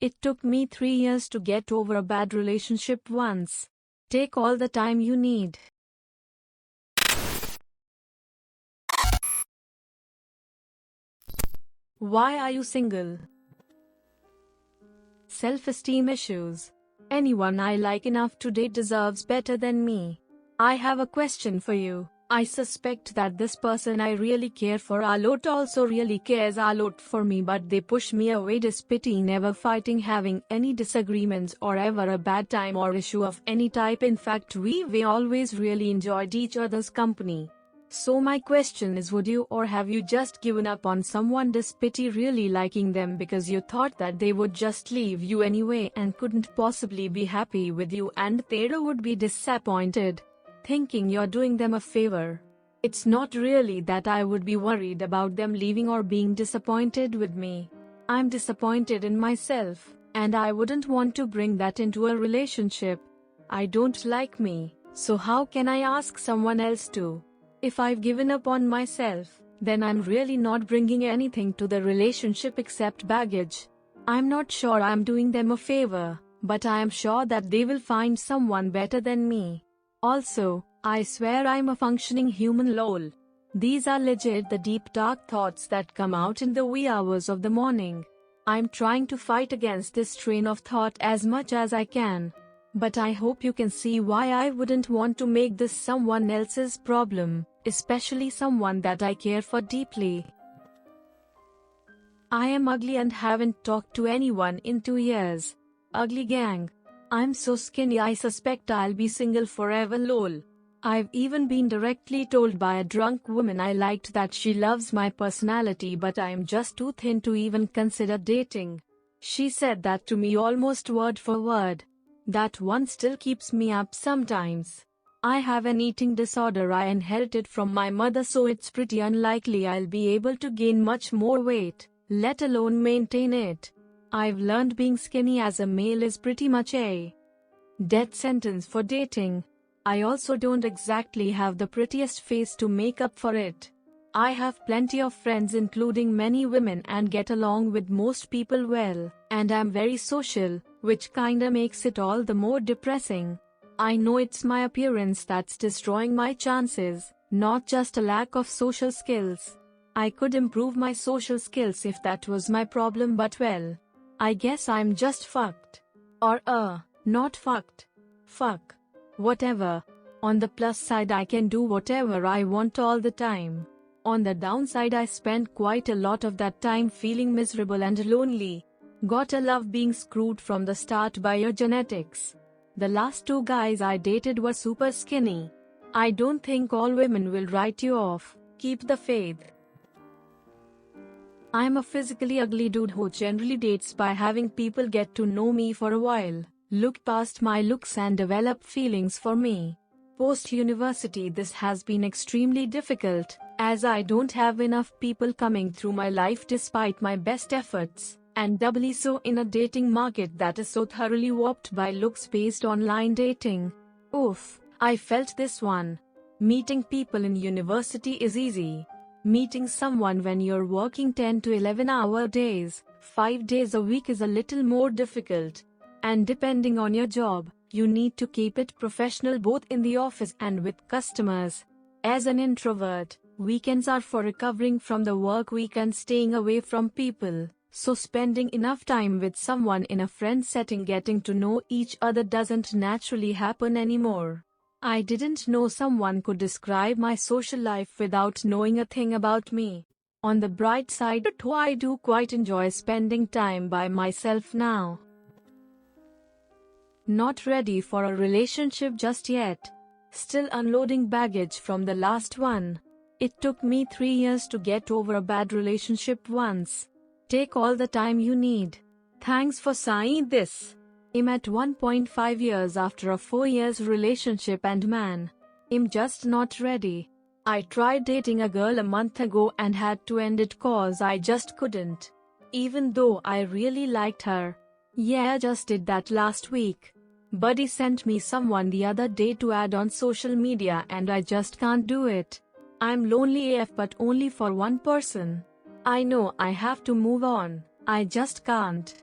It took me 3 years to get over a bad relationship once. Take all the time you need. Why are you single? Self-esteem issues. Anyone I like enough to date deserves better than me. I have a question for you. I suspect that this person I really care for a lot also really cares a lot for me, but they push me away despite never fighting, having any disagreements, or ever a bad time or issue of any type. In fact, we always really enjoyed each other's company. So my question is, would you or have you just given up on someone despite really liking them because you thought that they would just leave you anyway and couldn't possibly be happy with you and they would be disappointed, thinking you're doing them a favor? It's not really that I would be worried about them leaving or being disappointed with me. I'm disappointed in myself, and I wouldn't want to bring that into a relationship. I don't like me, so how can I ask someone else to? If I've given up on myself, then I'm really not bringing anything to the relationship except baggage. I'm not sure I'm doing them a favor, but I am sure that they will find someone better than me. Also, I swear I'm a functioning human, lol. These are legit the deep dark thoughts that come out in the wee hours of the morning. I'm trying to fight against this train of thought as much as I can. But I hope you can see why I wouldn't want to make this someone else's problem, especially someone that I care for deeply. I am ugly and haven't talked to anyone in 2 years. Ugly gang. I'm so skinny I suspect I'll be single forever, lol. I've even been directly told by a drunk woman I liked that she loves my personality but I'm just too thin to even consider dating. She said that to me almost word for word. That one still keeps me up sometimes. I have an eating disorder I inherited from my mother, so it's pretty unlikely I'll be able to gain much more weight, let alone maintain it. I've learned being skinny as a male is pretty much a death sentence for dating. I also don't exactly have the prettiest face to make up for it. I have plenty of friends including many women and get along with most people well, and I'm very social, which kinda makes it all the more depressing. I know it's my appearance that's destroying my chances, not just a lack of social skills. I could improve my social skills if that was my problem, but well, I guess I'm just fucked. Or not fucked. Fuck. Whatever. On the plus side, I can do whatever I want all the time. On the downside, I spend quite a lot of that time feeling miserable and lonely. Gotta love being screwed from the start by your genetics. The last 2 guys I dated were super skinny. I don't think all women will write you off. Keep the faith. I'm a physically ugly dude who generally dates by having people get to know me for a while, look past my looks and develop feelings for me. Post-university, this has been extremely difficult, as I don't have enough people coming through my life despite my best efforts, and doubly so in a dating market that is so thoroughly warped by looks-based online dating. Oof, I felt this one. Meeting people in university is easy. Meeting someone when you're working 10 to 11-hour days, 5 days a week is a little more difficult. And depending on your job, you need to keep it professional both in the office and with customers. As an introvert, weekends are for recovering from the work week and staying away from people, so spending enough time with someone in a friend setting, getting to know each other, doesn't naturally happen anymore. I didn't know someone could describe my social life without knowing a thing about me. On the bright side too, I do quite enjoy spending time by myself now. Not ready for a relationship just yet. Still unloading baggage from the last one. It took me 3 years to get over a bad relationship once. Take all the time you need. Thanks for saying this. I'm at 1.5 years after a 4 years relationship and man, I'm just not ready. I tried dating a girl a month ago and had to end it cause I just couldn't. Even though I really liked her. Yeah, just did that last week. Buddy sent me someone the other day to add on social media and I just can't do it. I'm lonely AF, but only for one person. I know I have to move on, I just can't.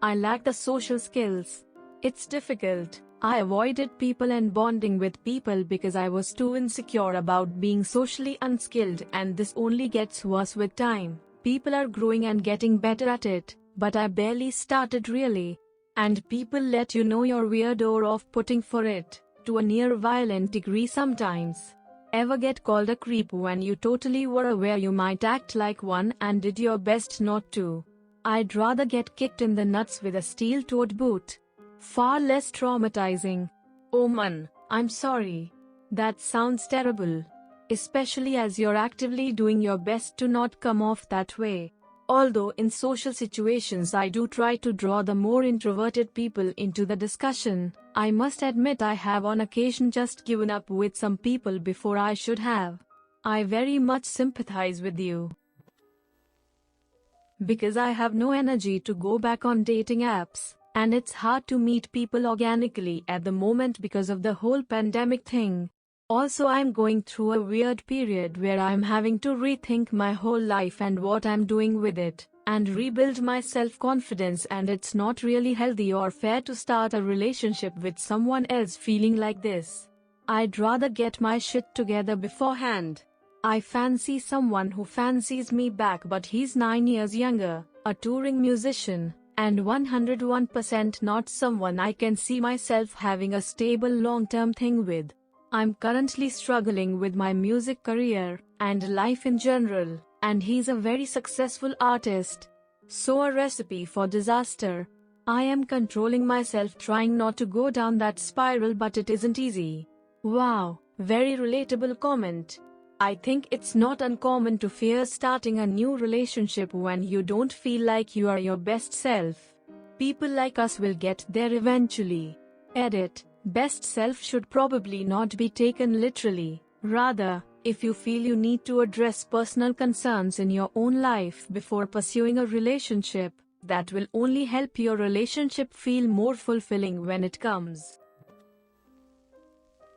I lack the social skills. It's difficult. I avoided people and bonding with people because I was too insecure about being socially unskilled, and this only gets worse with time. People are growing and getting better at it, but I barely started really. And people let you know you're weird or off-putting for it, to a near violent degree sometimes. Ever get called a creep when you totally were aware you might act like one and did your best not to? I'd rather get kicked in the nuts with a steel-toed boot. Far less traumatizing. Oh man, I'm sorry. That sounds terrible. Especially as you're actively doing your best to not come off that way. Although in social situations I do try to draw the more introverted people into the discussion, I must admit I have on occasion just given up with some people before I should have. I very much sympathize with you. Because I have no energy to go back on dating apps, and it's hard to meet people organically at the moment because of the whole pandemic thing. Also, I'm going through a weird period where I'm having to rethink my whole life and what I'm doing with it, and rebuild my self-confidence, and it's not really healthy or fair to start a relationship with someone else feeling like this. I'd rather get my shit together beforehand. I fancy someone who fancies me back, but he's 9 years younger, a touring musician, and 101% not someone I can see myself having a stable long-term thing with. I'm currently struggling with my music career and life in general, and he's a very successful artist. So a recipe for disaster. I am controlling myself, trying not to go down that spiral, but it isn't easy. Wow, very relatable comment. I think it's not uncommon to fear starting a new relationship when you don't feel like you are your best self. People like us will get there eventually. Edit. Best self should probably not be taken literally. Rather, if you feel you need to address personal concerns in your own life before pursuing a relationship, that will only help your relationship feel more fulfilling when it comes.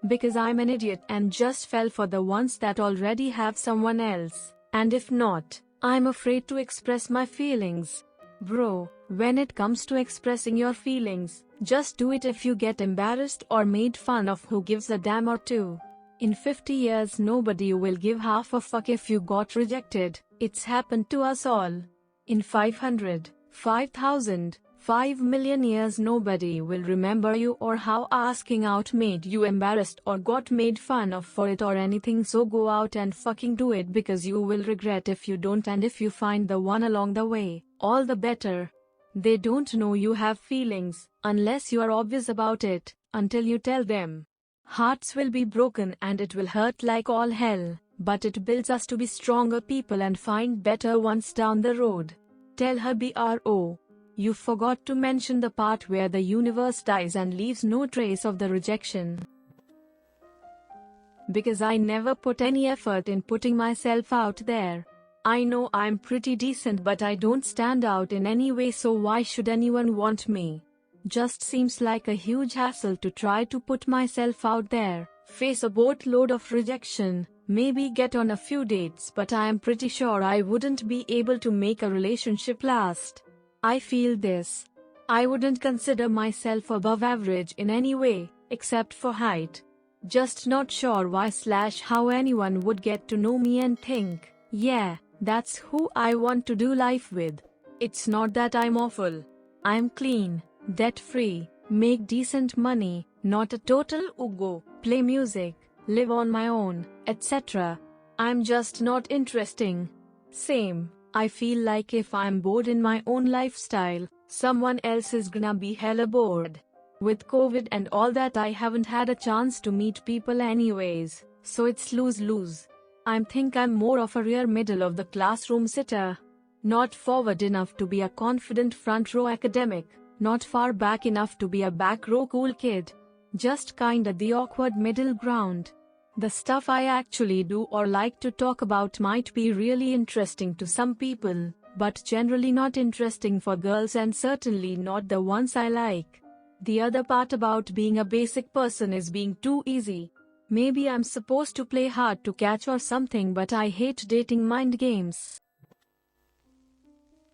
Because I'm an idiot and just fell for the ones that already have someone else, and if not, I'm afraid to express my feelings. Bro, when it comes to expressing your feelings, just do it. If you get embarrassed or made fun of, who gives a damn or two? In 50 years nobody will give half a fuck if you got rejected. It's happened to us all. In 500, 5,000, 5 million years nobody will remember you or how asking out made you embarrassed or got made fun of for it or anything. So go out and fucking do it, because you will regret if you don't, and if you find the one along the way, all the better. They don't know you have feelings, unless you are obvious about it, until you tell them. Hearts will be broken and it will hurt like all hell, but it builds us to be stronger people and find better ones down the road. Tell her, bro. You forgot to mention the part where the universe dies and leaves no trace of the rejection. Because I never put any effort in putting myself out there. I know I'm pretty decent, but I don't stand out in any way, so why should anyone want me? Just seems like a huge hassle to try to put myself out there, face a boatload of rejection, maybe get on a few dates, but I am pretty sure I wouldn't be able to make a relationship last. I feel this. I wouldn't consider myself above average in any way, except for height. Just not sure why/how anyone would get to know me and think, yeah, that's who I want to do life with. It's not that I'm awful. I'm clean, debt-free, make decent money, not a total ugo, play music, live on my own, etc. I'm just not interesting. Same. I feel like if I'm bored in my own lifestyle, someone else is gonna be hella bored. With COVID and all that, I haven't had a chance to meet people anyways, so it's lose-lose. I think I'm more of a rear middle of the classroom sitter. Not forward enough to be a confident front row academic, not far back enough to be a back row cool kid. Just kinda the awkward middle ground. The stuff I actually do or like to talk about might be really interesting to some people, but generally not interesting for girls, and certainly not the ones I like. The other part about being a basic person is being too easy. Maybe I'm supposed to play hard to catch or something, but I hate dating mind games.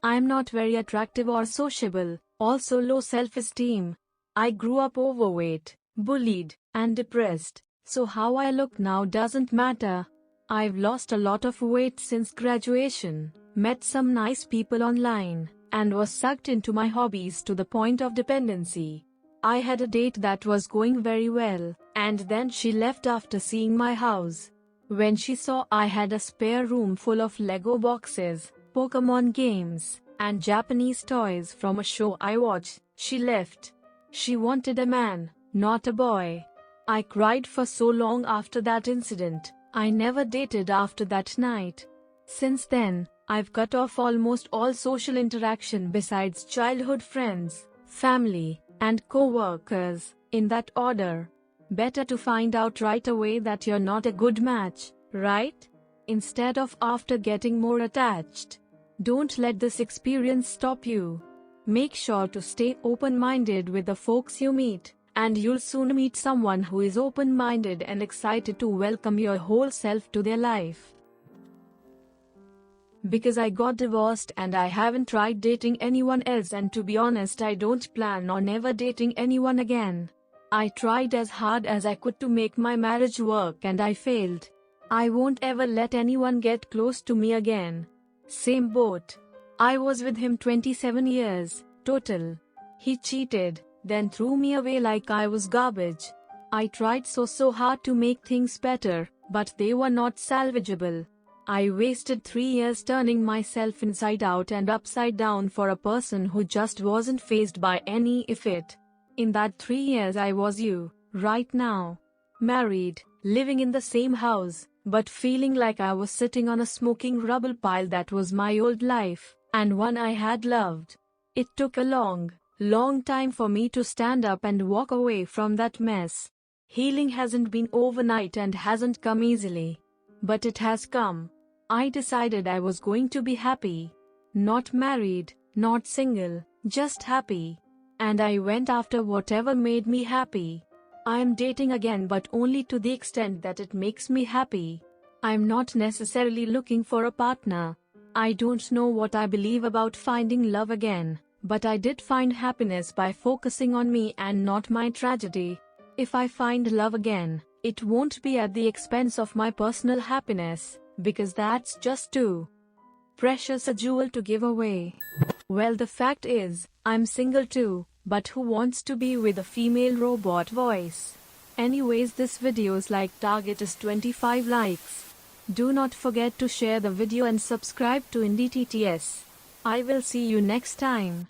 I'm not very attractive or sociable, Also low self-esteem. I grew up overweight, bullied, and depressed, so how I look now doesn't matter. I've lost a lot of weight since graduation, met some nice people online, and was sucked into my hobbies to the point of dependency. I had a date that was going very well, and then she left after seeing my house. When she saw I had a spare room full of Lego boxes, Pokemon games, and Japanese toys from a show I watched, she left. She wanted a man, not a boy. I cried for so long after that incident. I never dated after that night. Since then, I've cut off almost all social interaction besides childhood friends, family, and co-workers, in that order. Better to find out right away that you're not a good match, right? Instead of after getting more attached. Don't let this experience stop you. Make sure to stay open-minded with the folks you meet, and you'll soon meet someone who is open-minded and excited to welcome your whole self to their life. Because I got divorced and I haven't tried dating anyone else, and to be honest I don't plan on ever dating anyone again. I tried as hard as I could to make my marriage work and I failed. I won't ever let anyone get close to me again. Same boat. I was with him 27 years, total. He cheated, then threw me away like I was garbage. I tried so hard to make things better, but they were not salvageable. I wasted 3 years turning myself inside out and upside down for a person who just wasn't fazed by any of it. In that 3 years I was you, right now. Married, living in the same house, but feeling like I was sitting on a smoking rubble pile that was my old life, and one I had loved. It took a long time for me to stand up and walk away from that mess. Healing hasn't been overnight and hasn't come easily. But it has come. I decided I was going to be happy. Not married, not single, just happy. And I went after whatever made me happy. I am dating again, but only to the extent that it makes me happy. I'm not necessarily looking for a partner. I don't know what I believe about finding love again, but I did find happiness by focusing on me and not my tragedy. If I find love again, it won't be at the expense of my personal happiness, because that's just too precious a jewel to give away. Well, the fact is, I'm single too, but who wants to be with a female robot voice? Anyways, this video's like target is 25 likes. Do not forget to share the video and subscribe to indietts. I will see you next time.